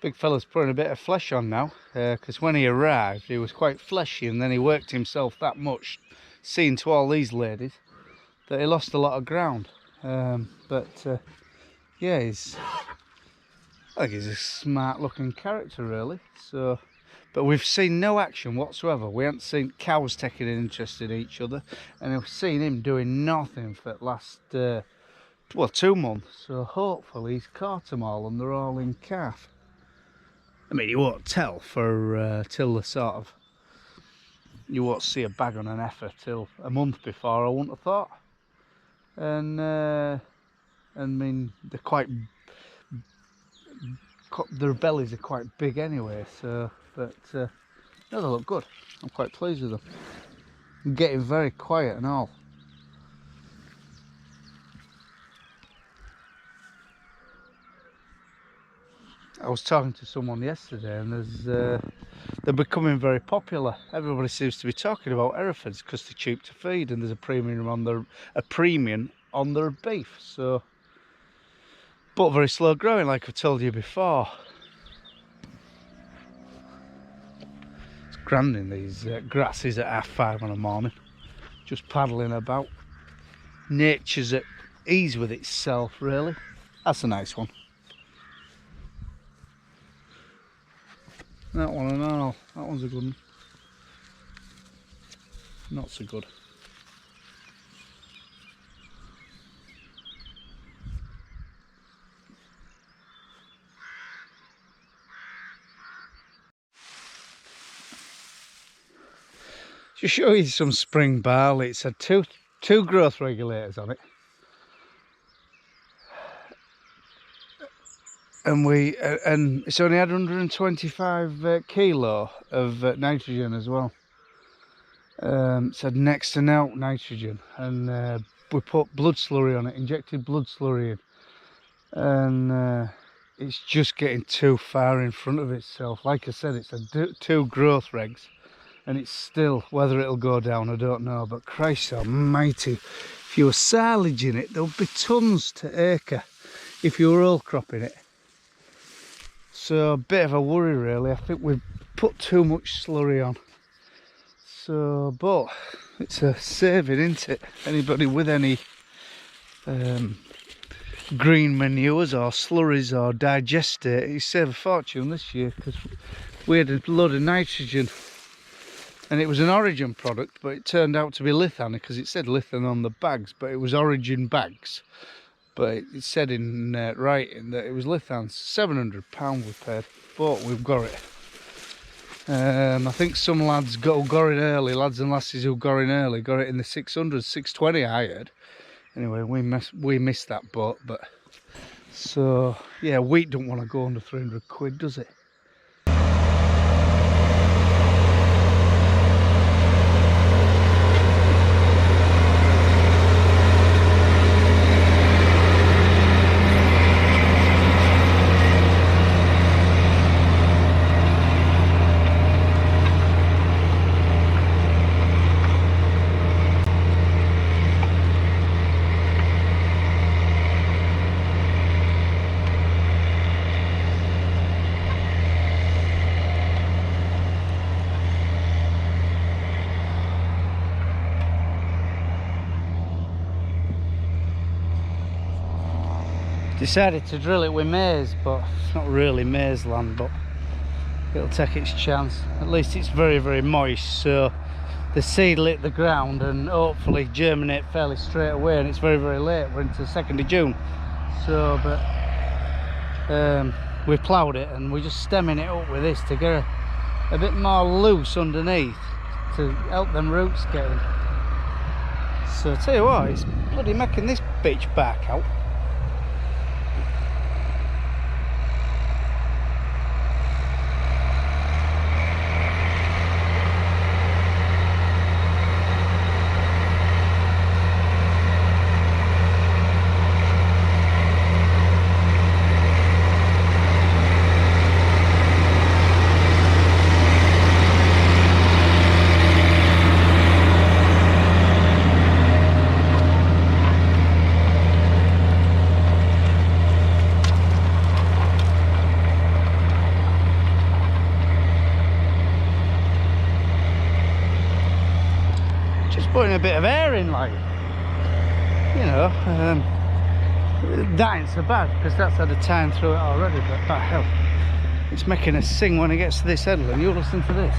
big fella's putting a bit of flesh on now, because when he arrived he was quite fleshy, and then he worked himself that much, seeing to all these ladies, that he lost a lot of ground. Yeah, I think he's a smart looking character really. So, but we've seen no action whatsoever. We haven't seen cows taking an interest in each other, and we've seen him doing nothing for the last well, 2 months. So hopefully he's caught them all and they're all in calf. I mean, you won't tell for till the sort of, you won't see a bag on an heifer till a month before, I wouldn't have thought. And I mean, they're quite, their bellies are quite big anyway. So, but no, they look good. I'm quite pleased with them. I'm getting very quiet and all. I was talking to someone yesterday, and they're becoming very popular. Everybody seems to be talking about Herefords because they're cheap to feed, and there's a premium on their beef. So, but very slow growing, like I've told you before. It's grand in these grasses at 5:30 in the morning, just paddling about. Nature's at ease with itself, really. That's a nice one. That one and all. That one's a good one. Not so good. To show you some spring barley, it's had two growth regulators on it. And it's only had 125 kilo of nitrogen as well. It's had next to no nitrogen, and we put blood slurry on it, injected blood slurry in, and it's just getting too far in front of itself. Like I said, it's had 2 growth regs, and it's still, whether it'll go down I don't know, but Christ almighty, if you were silaging it, there'll be tons to acre if you were all cropping it. So a bit of a worry really. I think we've put too much slurry on. So, but it's a saving, isn't it? Anybody with any green manures or slurries or digestate, you save a fortune this year, because we had a load of nitrogen, and it was an Origin product, but it turned out to be Lithan, because it said Lithan on the bags, but it was Origin bags. But it said in writing that it was Lithan. £700 we paid, but we've got it. I think some lads got in early, lads and lasses who got in early, got it in the 600, 620 I heard. Anyway, we missed that boat, but so yeah, wheat don't want to go under 300 quid, does it? Decided to drill it with maize, but it's not really maize land, but it'll take its chance. At least it's very, very moist, so the seed will hit the ground and hopefully germinate fairly straight away, and it's very, very late. We're into the 2nd of June. So, but we ploughed it and we're just stemming it up with this to get a bit more loose underneath to help them roots get in. So I tell you what, it's bloody making this bitch back out. putting a bit of air in, like, you know. That ain't so bad because that's had a time through it already, but hell, it's making us sing when it gets to this headland. You listen to this.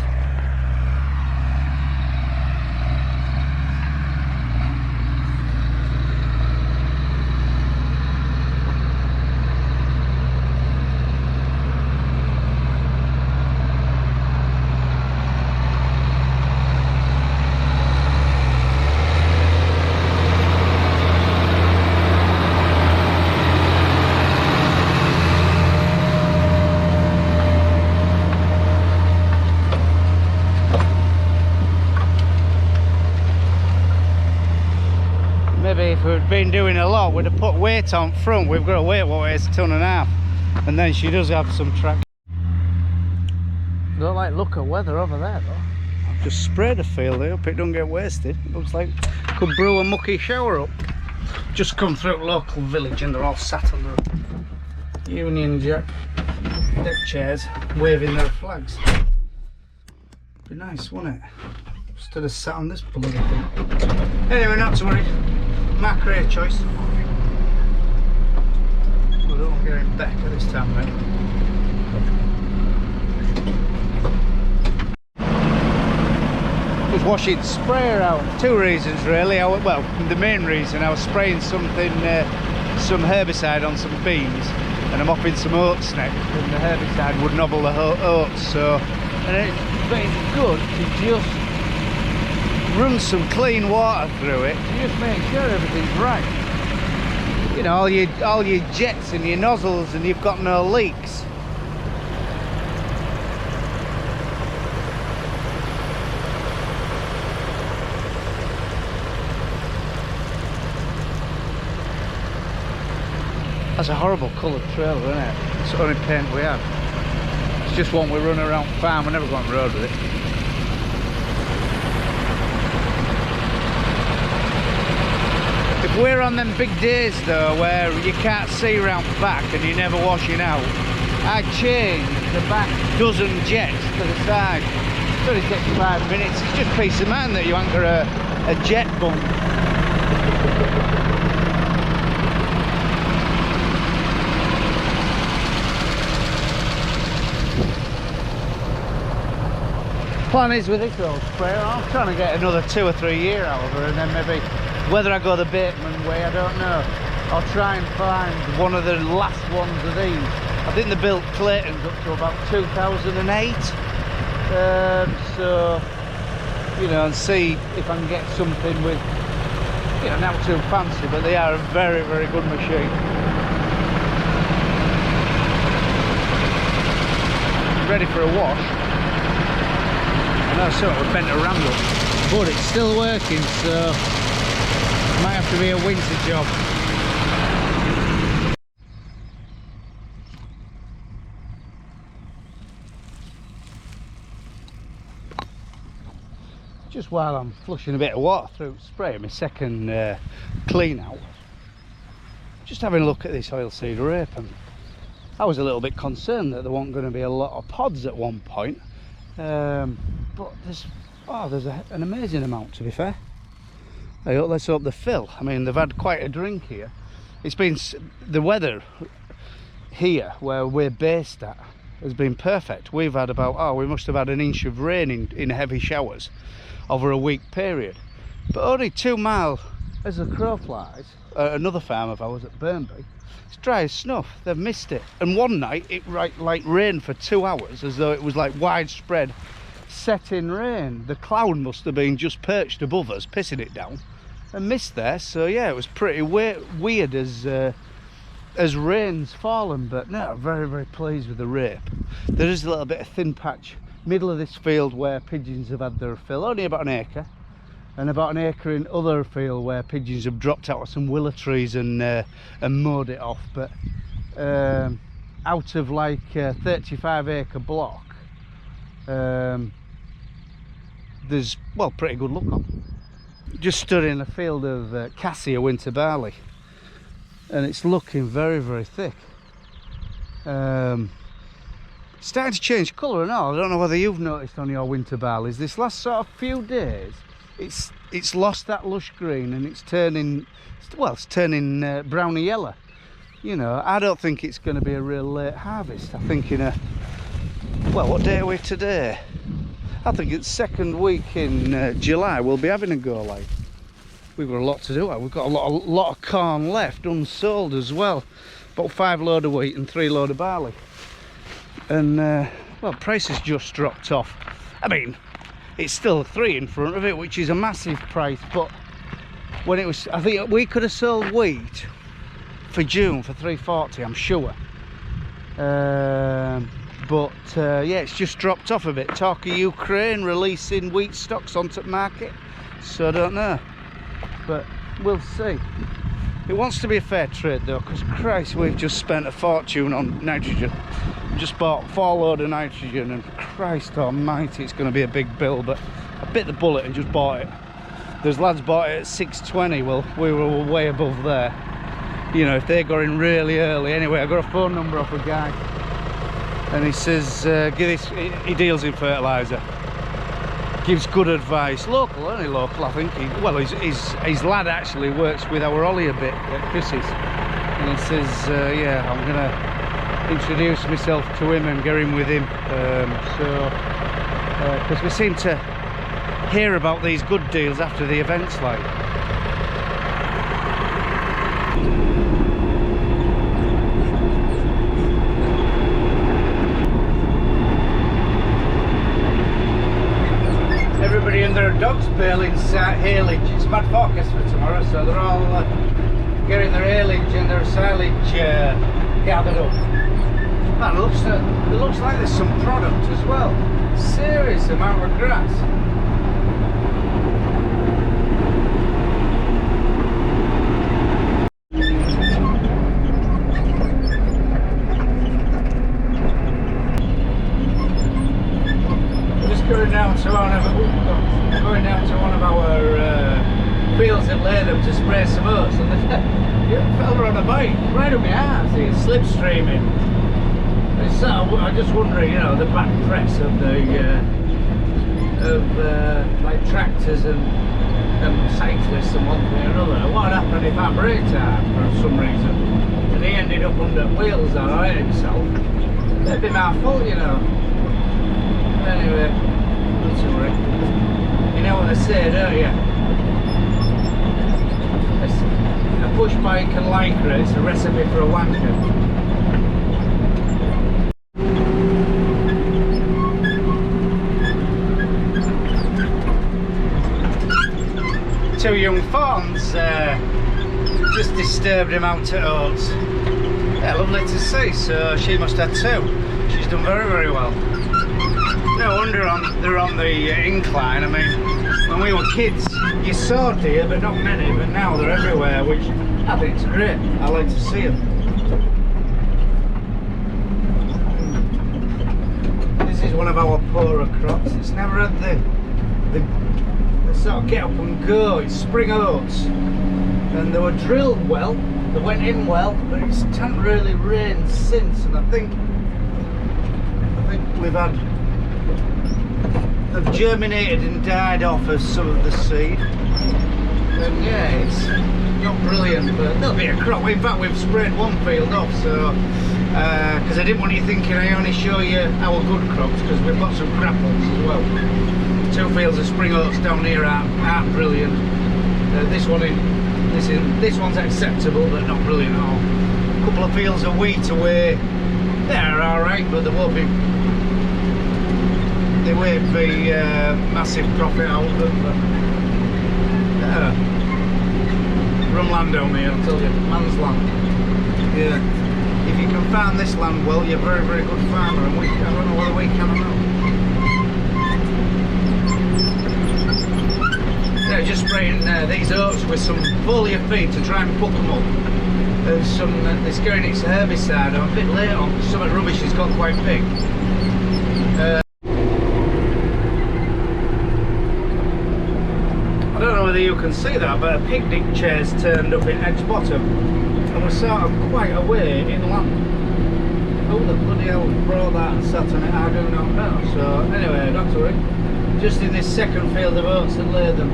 Maybe if we'd been doing a lot, we'd have put weight on front. We've got a weight what weighs 1.5 tons, and then she does have some track. Don't like look at weather over there though. I've just sprayed a field here, hope it don't get wasted. It looks like could brew a mucky shower up. Just come through a local village and they're all sat on the Union Jack deck chairs, waving their flags. Be nice, wouldn't it? Instead of sat on this bloody thing. Anyway, not to worry. My career choice. We don't get it back at this time, mate. Just washing sprayer out. Two reasons really. Well, the main reason I was spraying something, some herbicide on some beans, and I'm mopping some oats next, and the herbicide would nobble the oats. So, but it's good to just run some clean water through it to just make sure everything's right. You know, all your jets and your nozzles, and you've got no leaks. That's a horrible coloured trailer, isn't it? It's the only paint we have. It's just one we run around farm. We never go on the road with it. If we're on them big days though where you can't see round back and you're never washing out, I'd change the back dozen jets to the side. It only takes 5 minutes. It's just peace of mind that you ain't got a jet bump. Plan is with this old sprayer, I'm trying to get another 2 or 3 years out of her, and then maybe whether I go the Bateman way, I don't know. I'll try and find one of the last ones of these. I think they built Clayton's up to about 2008. So, you know, and see if I can get something with, you know, not too fancy, but they are a very, very good machine. Ready for a wash. I know something would bent a ram up, but it's still working, so might have to be a winter job. Just while I'm flushing a bit of water through spray, my second clean out, just having a look at this oilseed rape, and I was a little bit concerned that there weren't going to be a lot of pods at one point, but there's an amazing amount, to be fair. Let's hope they fill. I mean, they've had quite a drink here. It's been, the weather here where we're based at has been perfect. We've had about, we must have had an inch of rain in heavy showers over a week period. But only 2 miles as the crow flies, another farm of ours at Burnby, it's dry as snuff. They've missed it. And one night it like rained for 2 hours, as though it was like widespread setting rain. The cloud must have been just perched above us, pissing it down, and missed there. So yeah, it was pretty weird as rain's fallen. But no, very, very pleased with the rape. There is a little bit of thin patch middle of this field where pigeons have had their fill, only about an acre, and about an acre in other field where pigeons have dropped out of some willow trees and mowed it off. But out of like a 35-acre block, there's, well, pretty good luck on. Just stood in a field of cassia winter barley, and it's looking very, very thick. starting to change colour and all. I don't know whether you've noticed on your winter barleys. This last sort of few days, it's lost that lush green and it's turning, well, it's turning browny yellow. You know, I don't think it's going to be a real late harvest. I think in a, well, what day are we today? I think it's second week in July we'll be having a go. Like, we've got a lot to do. We've got a lot of corn left unsold as well. About 5 load of wheat and 3 load of barley. And well, price has just dropped off. I mean, it's still 3 in front of it, which is a massive price. But when it was, I think we could have sold wheat for June for 340, I'm sure. But yeah, it's just dropped off a bit. Talk of Ukraine releasing wheat stocks onto the market, so I don't know, but we'll see. It wants to be a fair trade though, because Christ, we've just spent a fortune on nitrogen. Just bought 4 load of nitrogen, and Christ almighty, it's going to be a big bill. But I bit the bullet and just bought it. There's lads bought it at 620. Well, we were way above there. You know, if they're going really early. Anyway, I got a phone number off a guy, and he says, give this, he deals in fertiliser, gives good advice. Local, only local, I think. Well, his lad actually works with our Ollie a bit at Chris's, and he says, yeah, I'm gonna introduce myself to him and get in with him. Because we seem to hear about these good deals after the events, like. Everybody and their dogs bailing haylage. It's bad forecast for tomorrow, so they're all getting their haylage and their silage gathered up. Man, it looks like there's some product as well. Serious amount of grass. Going down to one of our fields in Latham to spray some oats, and the fella on a bike right up my arse, he's slipstreaming. It's sort of, I'm just wondering, you know, the bad press of like tractors and cyclists and one thing or another. What happened if I braked hard for some reason and he ended up under wheels or hurt himself? That'd be my fault, you know. Anyway, not to worry. You know what they say, don't you? A push bike and lycra, it's a recipe for a wanker. Two young fawns just disturbed him out at oats. Yeah, lovely to see. So she must have 2. She's done very, very well. No wonder they're on the incline. I mean, when we were kids, you saw deer, but not many. But now they're everywhere, which I think is great. I like to see them. This is one of our poorer crops. It's never had the sort of get up and go. It's spring oats, and they were drilled well. They went in well, but it's hasn't really rained since. And I think we've had. They've germinated and died off as some of the seed, and yeah, it's not brilliant, but there'll be a crop. In fact, we've sprayed one field off, so because I didn't want you thinking I only show you our good crops, because we've got some crap ones as well. 2 fields of spring oats down here aren't brilliant. This one's acceptable, but not brilliant at all. A couple of fields of wheat away, they're all right, but they won't be. They won't be massive profit out of them, but run land down here, I'll tell you, man's land. Yeah, if you can farm this land well, you're a very, very good farmer, and I don't know whether we can or not. Yeah, just spraying these oats with some foliar feed to try and put them up. There's some, it's getting its herbicide. I'm a bit late on, some of the rubbish has got quite big. I don't know whether you can see that, but a picnic chair's turned up in Edge Bottom, and we're sort of quite away inland. who the bloody hell brought that and sat on it, I do not know. So anyway, not to worry. Just in this second field of oats that lay them.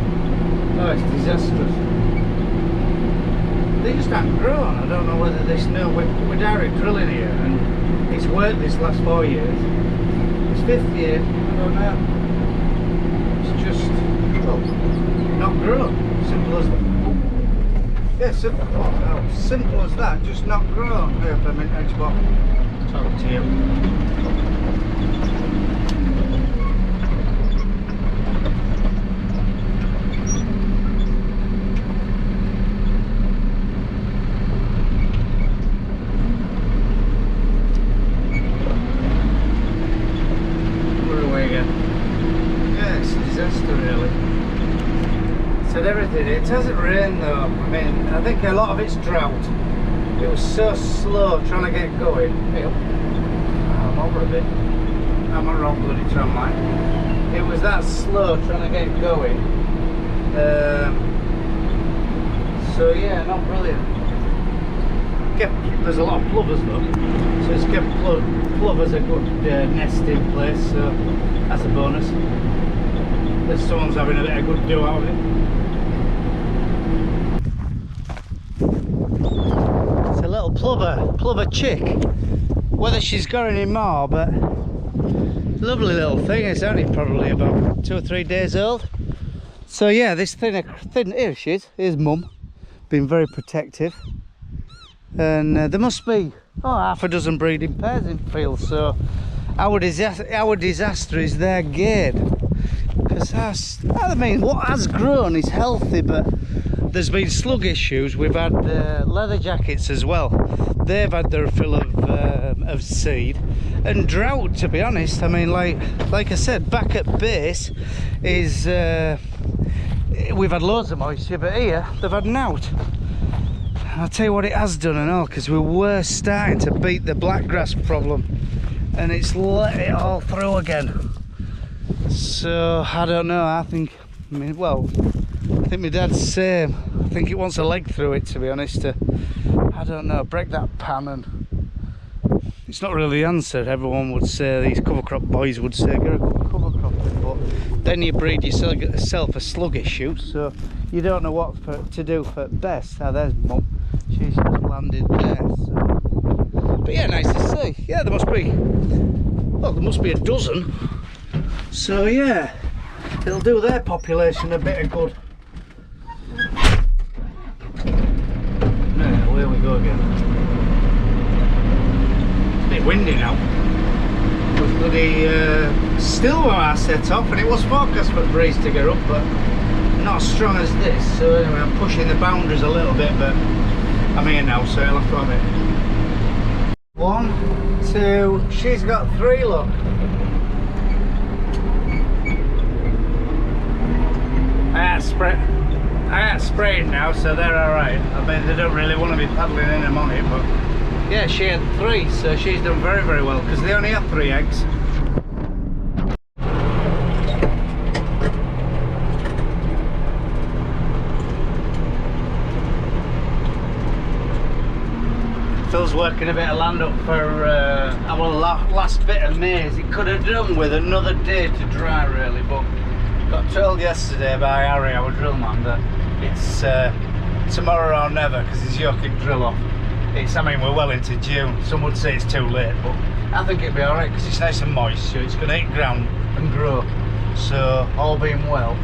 Oh, it's disastrous. They just haven't grown. I don't know whether this new, we're direct drilling here and it's worked this last 4 years. It's 5th year, I don't know. It's just, well, not grown. Simple as that. Yeah, simple as that, just not grown. Peppermint edge box. Talk to you. Everything. It hasn't rained though. I mean, I think a lot of it's drought. It was so slow trying to get going. Hey, I'm over a bit. I'm on wrong bloody tram line. It was that slow trying to get going. So yeah, not brilliant. There's a lot of plovers though, so it's kept plovers a good nesting place. So that's a bonus. That someone's having a bit of good do out of it. Plover chick, whether she's got any more, but lovely little thing. It's only probably about 2 or 3 days old. So yeah, this thin here she is. Here's mum, been very protective, and there must be half a dozen breeding pairs in field. So our disaster is their gain, because I mean, what has grown is healthy, but there's been slug issues. We've had leather jackets as well. They've had their fill of seed, and drought, to be honest. I mean, like I said, back at base is we've had loads of moisture, but here they've had nought. I'll tell you what it has done and all, because we were starting to beat the blackgrass problem, and it's let it all through again. So I don't know. I think my dad's same. I think it wants a leg through it, to be honest. I don't know, break that pan, and it's not really the answer. Everyone would say, these cover crop boys would say, get a cover crop, but then you breed yourself a slug issue, so you don't know what to do for best. Now there's mum, she's just landed there. So. But yeah, nice to see. Yeah, there must be a dozen. So yeah, it'll do their population a bit of good. There we go again. It's a bit windy now. It was bloody still when I set off, and it was forecast for the breeze to get up, but not as strong as this. So anyway, I'm pushing the boundaries a little bit, but I'm here now, so I'll have to have it. 1, 2, she's got 3, look. I had spraying now, so they're alright. I mean, they don't really want to be paddling in them on it, but yeah, she had 3, so she's done very, very well, because they only have 3 eggs. Phil's working a bit of land up for our last bit of maize. It could have done with another day to dry, really, but got told yesterday by Harry, our drill man, that it's tomorrow or never, because he's yoking drill off. I mean, we're well into June. Some would say it's too late, but I think it'll be alright, because it's nice and moist, so it's going to hit ground and grow. So all being well,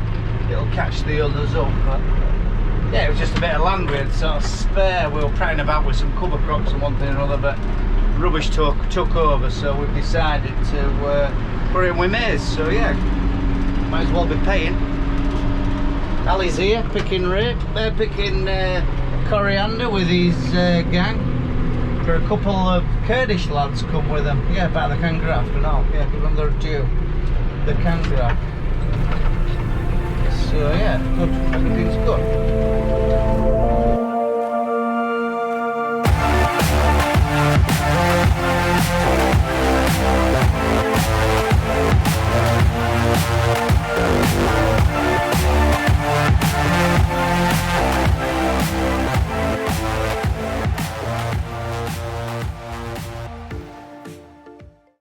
it'll catch the others up. But yeah, it was just a bit of land we had sort of spare. We were praying about with some cover crops and one thing or another, but rubbish took over, so we've decided to put in with maize. So yeah, might as well be paying. Ali's here picking rape. They're picking coriander with his gang. For a couple of Kurdish lads come with them. Yeah, about the can graft and all. Yeah, give them their due. The can graft. So yeah, good. Everything's good.